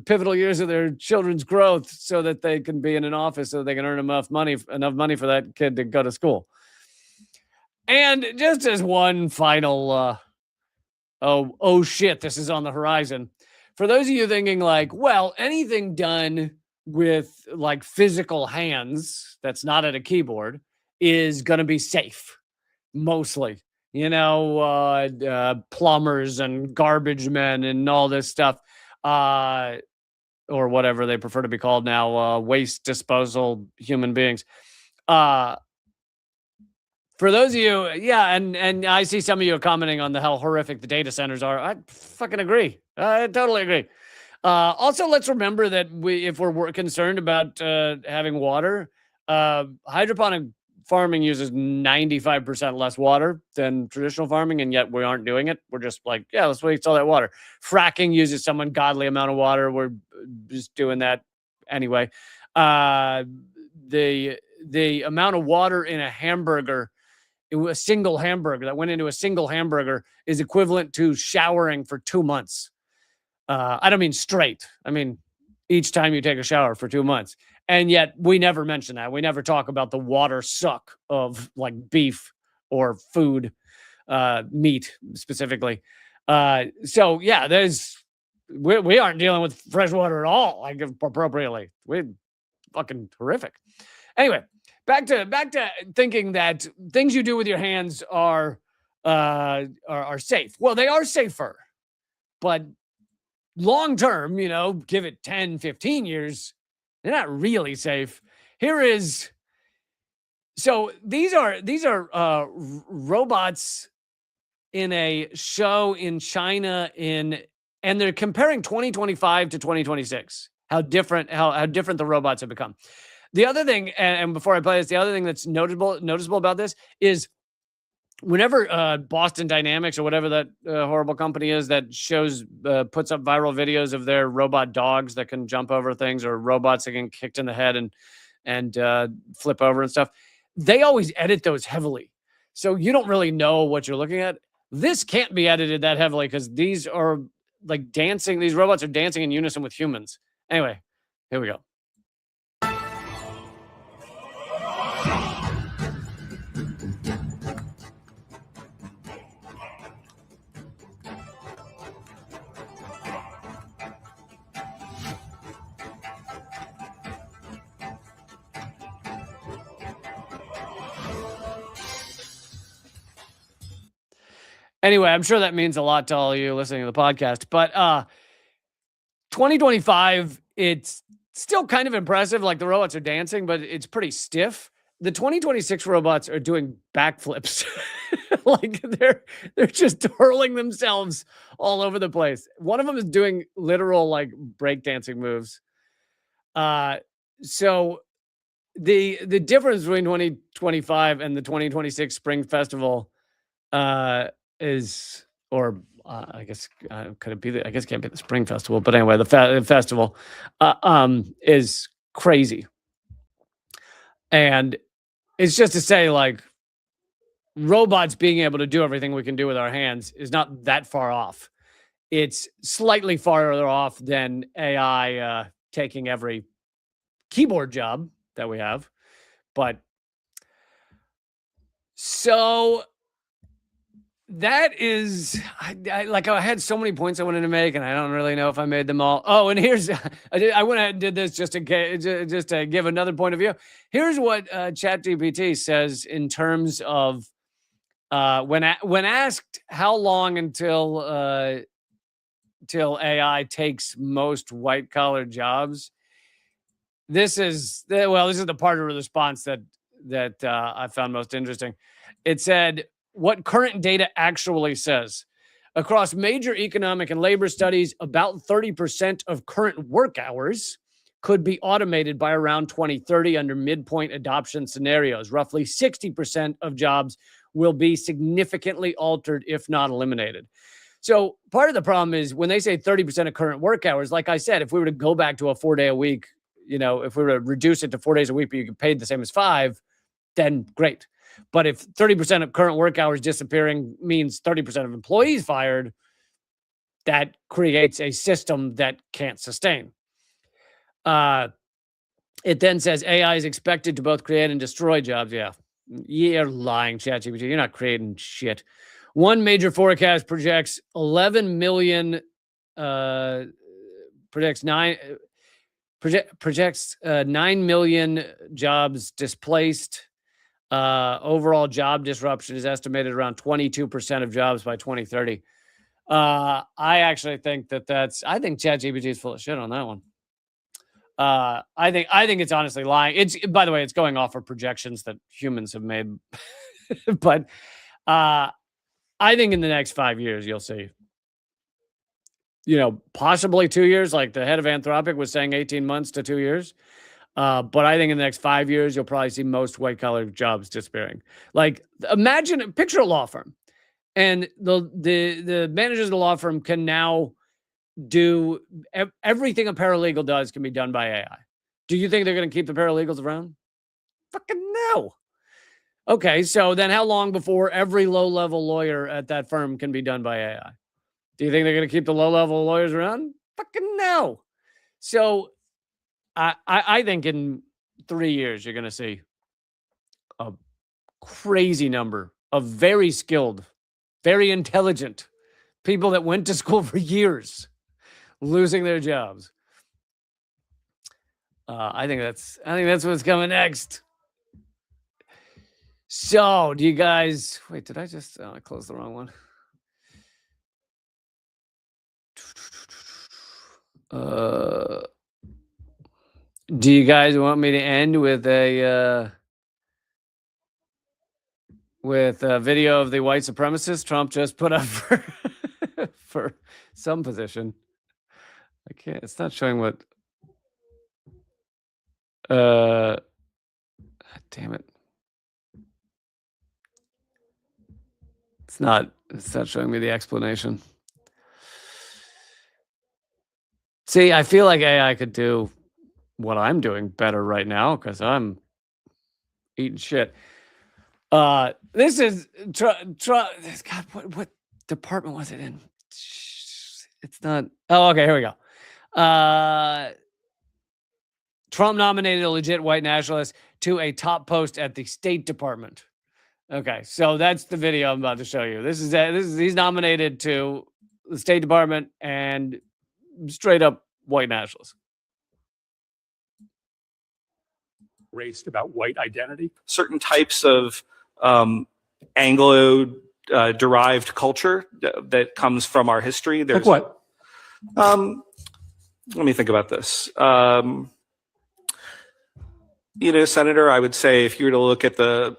Speaker 1: pivotal years of their children's growth, so that they can be in an office so they can earn enough money for that kid to go to school. And just as one final oh shit, this is on the horizon. For those of you thinking like, well, anything done with like physical hands that's not at a keyboard is going to be safe, mostly. Plumbers and garbage men and all this stuff, or whatever they prefer to be called now, waste disposal human beings. For those of you, yeah, and I see some of you are commenting on how horrific the data centers are. I fucking agree. I totally agree. Also, let's remember that if we're concerned about having water, hydroponic farming uses 95% less water than traditional farming, and yet we aren't doing it. We're just like, yeah, let's waste all that water. Fracking uses some ungodly amount of water. We're just doing that anyway. The amount of water in a hamburger, a single hamburger that went into a single hamburger, is equivalent to showering for 2 months. I don't mean straight. I mean each time you take a shower for 2 months. And yet we never mention that. We never talk about the water suck of like beef or food, meat specifically. So yeah, we aren't dealing with fresh water at all, like appropriately. We're fucking horrific. Anyway, back to thinking that things you do with your hands are safe. Well, they are safer, but long term, give it 10, 15 years, they're not really safe. So these are robots in a show in China and they're comparing 2025 to 2026. How different the robots have become. The other thing, and before I play this, the other thing that's noticeable about this is whenever Boston Dynamics or whatever that horrible company is that puts up viral videos of their robot dogs that can jump over things, or robots that get kicked in the head and flip over and stuff, they always edit those heavily. So you don't really know what you're looking at. This can't be edited that heavily because these are like dancing. These robots are dancing in unison with humans. Anyway, here we go. Anyway, I'm sure that means a lot to all of you listening to the podcast, but 2025, it's still kind of impressive. Like the robots are dancing, but it's pretty stiff. the 2026 robots are doing backflips. Like they're just hurling themselves all over the place. One of them is doing literal like breakdancing moves. So the difference between 2025 and the 2026 Spring Festival is, or I guess could it be? I guess it can't be the Spring Festival, but anyway, the festival is crazy, and it's just to say like robots being able to do everything we can do with our hands is not that far off. It's slightly farther off than AI taking every keyboard job that we have. But so that is, I had so many points I wanted to make, and I don't really know if I made them all. Oh, and here's, I went ahead and did this just to give another point of view. Here's what ChatGPT says in terms of when asked how long until AI takes most white collar jobs. This is the part of the response that I found most interesting. It said what current data actually says. Across major economic and labor studies, about 30% of current work hours could be automated by around 2030 under midpoint adoption scenarios. Roughly 60% of jobs will be significantly altered, if not eliminated. So part of the problem is when they say 30% of current work hours, like I said, if we were to go back to a 4-day a week, if we were to reduce it to 4 days a week, but you get paid the same as 5, then great. But if 30% of current work hours disappearing means 30% of employees fired, that creates a system that can't sustain. It then says AI is expected to both create and destroy jobs. Yeah, you're lying, ChatGPT. You're not creating shit. One major forecast projects 11 million, projects 9 million jobs displaced. Overall job disruption is estimated around 22% of jobs by 2030. I actually think I think ChatGPT is full of shit on that one. I think it's honestly lying. It's, by the way, it's going off of projections that humans have made. But I think in the next 5 years, you'll see, possibly 2 years, like the head of Anthropic was saying 18 months to 2 years. But I think in the next 5 years, you'll probably see most white collar jobs disappearing. Like picture a law firm, and the managers of the law firm can now do everything a paralegal does can be done by AI. Do you think they're going to keep the paralegals around? Fucking no. Okay, so then how long before every low-level lawyer at that firm can be done by AI? Do you think they're going to keep the low-level lawyers around? Fucking no. So I think in 3 years, you're going to see a crazy number of very skilled, very intelligent people that went to school for years losing their jobs. I think that's what's coming next. So, do you guys wait? Did I just close the wrong one? Do you guys want me to end with a video of the white supremacist Trump just put up for some position? I can't. It's not showing what. Damn it! It's not showing me the explanation. See, I feel like AI could do what I'm doing better right now because I'm eating shit. This is God. What department was it in? It's not. Oh, okay. Here we go. Trump nominated a legit white nationalist to a top post at the State Department. Okay, so that's the video I'm about to show you. This is he's nominated to the State Department and straight up white nationalist.
Speaker 2: Raised about white identity. Certain types of Anglo-derived culture that comes from our history. There's, like what? Let me think about this. Senator, I would say if you were to look at the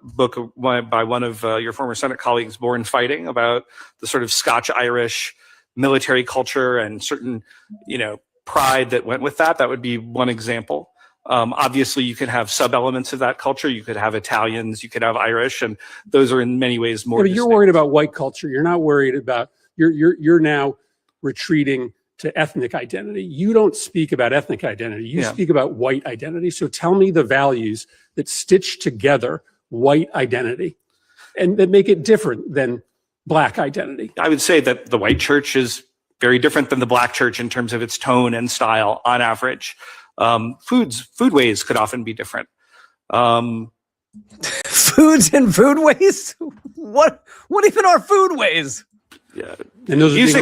Speaker 2: book by one of your former Senate colleagues, Born Fighting, about the sort of Scotch-Irish military culture and certain, pride that went with that, that would be one example. Obviously, you could have sub-elements of that culture. You could have Italians, you could have Irish, and those are in many ways more.
Speaker 3: Yeah, but you're worried about white culture. You're not worried about, you're now retreating to ethnic identity. You don't speak about ethnic identity. You speak about white identity. So tell me the values that stitch together white identity and that make it different than black identity.
Speaker 2: I would say that the white church is very different than the black church in terms of its tone and style on average. Foodways could often be different.
Speaker 1: Foods and foodways? What even are foodways?
Speaker 2: Yeah.
Speaker 3: And those
Speaker 2: music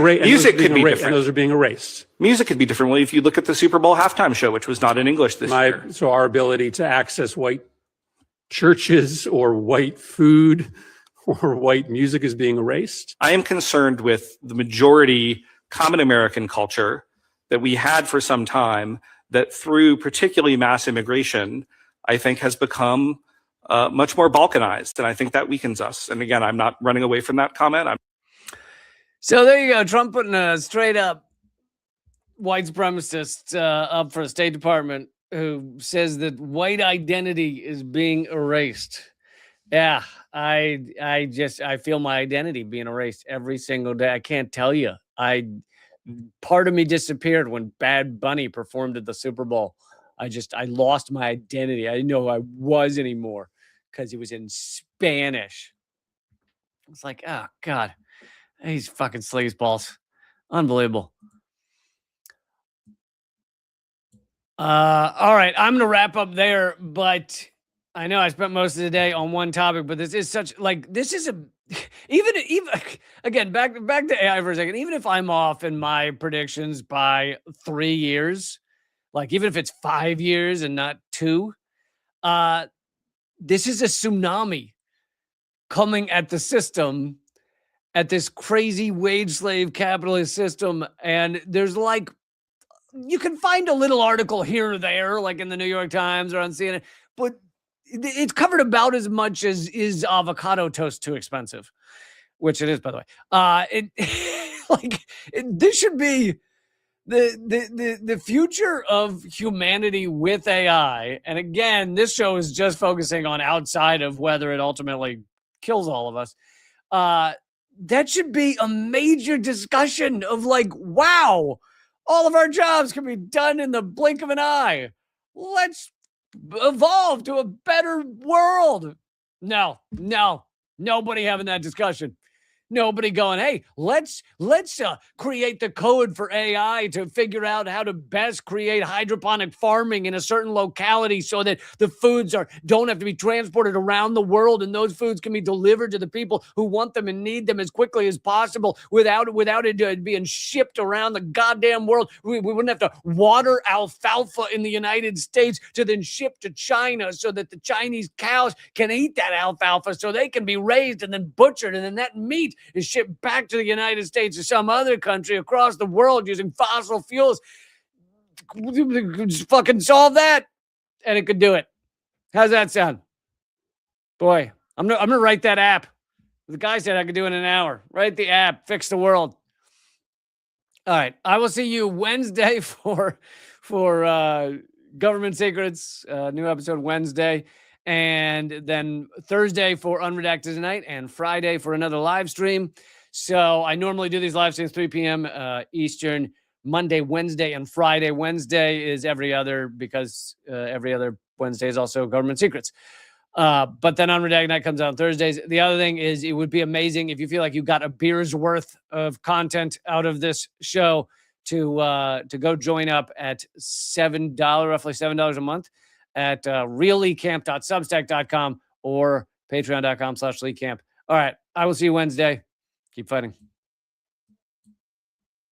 Speaker 2: could be different.
Speaker 3: And those are being erased.
Speaker 2: Music could be different. Well, if you look at the Super Bowl halftime show, which was not in English this year.
Speaker 3: So our ability to access white churches or white food or white music is being erased?
Speaker 2: I am concerned with the majority common American culture that we had for some time that through particularly mass immigration, I think has become much more balkanized. And I think that weakens us. And again, I'm not running away from that comment.
Speaker 1: So there you go. Trump putting a straight up white supremacist up for the State Department who says that white identity is being erased. Yeah, I feel my identity being erased every single day. I can't tell you. Part of me disappeared when Bad Bunny performed at the Super Bowl. I lost my identity. I didn't know who I was anymore because it was in Spanish. It's like, oh God. He's fucking sleazeballs. Unbelievable. All right. I'm going to wrap up there, but I know I spent most of the day on one topic, but this is even again, back to AI for a second, even if I'm off in my predictions by 3 years, like even if it's 5 years and not 2, this is a tsunami coming at the system, at this crazy wage slave capitalist system. And there's you can find a little article here or there, like in the New York Times or on CNN, but it's covered about as much as is avocado toast too expensive, which it is, by the way. This should be the future of humanity with AI. And again, this show is just focusing on outside of whether it ultimately kills all of us. That should be a major discussion of wow, all of our jobs can be done in the blink of an eye. Let's evolve to a better world. No, nobody having that discussion. Nobody going, hey, let's create the code for AI to figure out how to best create hydroponic farming in a certain locality so that the foods don't have to be transported around the world, and those foods can be delivered to the people who want them and need them as quickly as possible without it being shipped around the goddamn world. We wouldn't have to water alfalfa in the United States to then ship to China so that the Chinese cows can eat that alfalfa so they can be raised and then butchered, and then that meat is shipped back to the United States or some other country across the world using fossil fuels. Just fucking solve that, and it could do it. How's that sound? Boy, I'm gonna write that app. The guy said I could do it in an hour. Write the app, fix the world. All right, I will see you Wednesday for Government Secrets, new episode Wednesday. And then Thursday for Unredacted Tonight, and Friday for another live stream. So I normally do these live streams 3 p.m. Eastern, Monday, Wednesday, and Friday. Wednesday is every other, because every other Wednesday is also Government Secrets. But then Unredacted Night comes out on Thursdays. The other thing is, it would be amazing if you feel like you got a beer's worth of content out of this show to go join up at roughly $7 a month at reallycamp.substack.com or patreon.com/leecamp. All right. I will see you Wednesday. Keep fighting.